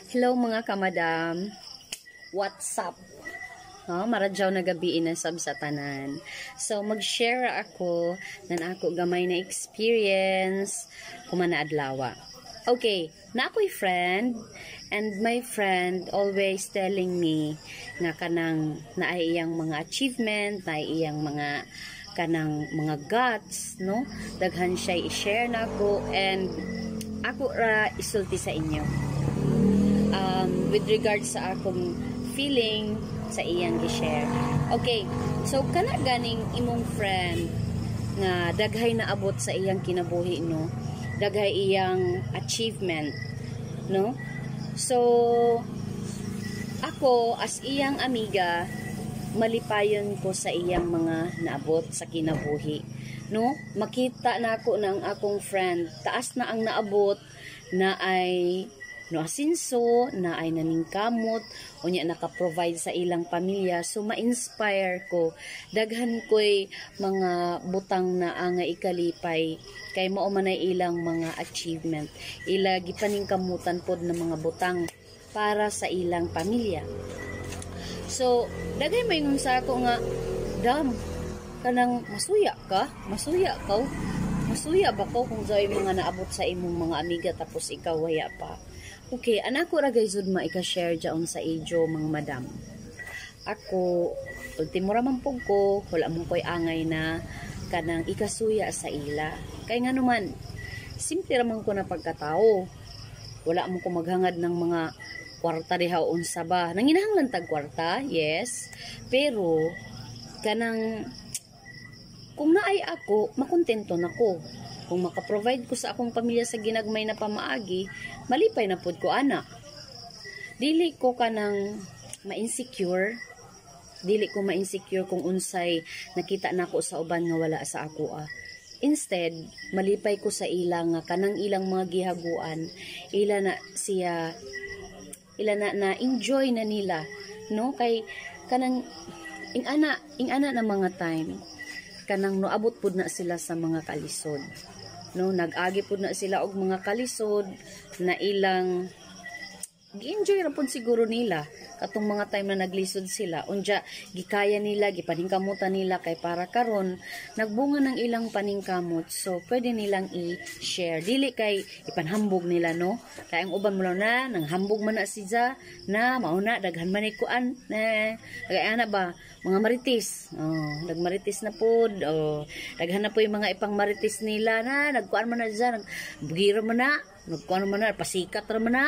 Hello mga kamadam. What's up? No, maradyaw na gabi na sab sa tanan. So mag-share ako ng ako gamay na experience kumana adlaw. Okay, na ako'y friend and my friend always telling me nga kanang naay iyang mga achievement, naay iyang mga kanang mga guts, no? Daghan siya i-share nako and ako ra isulti sa inyo. With regards sa akong feeling sa iyang i-share. Okay, so kana ganing imong friend nga daghay na abot sa iyang kinabuhi, no? Daghay iyang achievement, no? So ako as iyang amiga, malipayon ko sa iyang mga naabot sa kinabuhi, no? Makita na ako ng akong friend, taas na ang naabot, na ay no asinso, na ay naningkamot, unya naka-provide sa ilang pamilya. So ma-inspire ko, daghan ko'y mga butang na nga ikalipay kay mao man ay ilang mga achievement, ila gipaningkamutan pod ng mga butang para sa ilang pamilya. So dagay mayngon sa ako nga, dam kanang masuya ka ba ko kung sa'yo mga naabot sa imong mga amiga tapos ikaw waya pa. Okay, anak ko ra guys maika-share dyan sa ijo mga madam. Ako, ultimo ra man pug ko, wala mo ko'y angay na kanang ikasuya sa ila. Kaya nga naman, simple raman ko na pagkatao. Wala mo ko maghangad ng mga kwarta diha unsa ba. Nanginahanglan tag kwarta, yes. Pero, kanang kung naay ako, makontento nako. Kung maka-provide ko sa akong pamilya sa ginagmay na pamaagi, malipay na pod ko ana. Dili ko kanang ma-insecure. Dili ko ma-insecure kung unsay nakita nako sa uban nga wala sa ako. Instead, malipay ko sa ilang nga kanang ilang mga gihaguan, ila na enjoy na nila, no? Kay kanang ing ana na mga time kanang noabot pud na sila sa mga kalisod, no? Nag-agi pud na sila og mga kalisod na ilang gi-enjoy ra pud siguro nila katong mga time na naglisod sila, unya gikaya nila, gipaningkamutan nila kay para karon nagbunga ng ilang paningkamot, so pwede nilang i-share, dili kay ipanhambog nila, no? Kay ang uban mo lang na nanghambog man na siya na mauna daghan man ikuan na kay ana ba mga maritis, nagmaritis na pod, daghan na po yung mga ipang maritis nila na nagkuan man na dyan, nagbugiro man na, nagkuan man na, pasikat ra man na.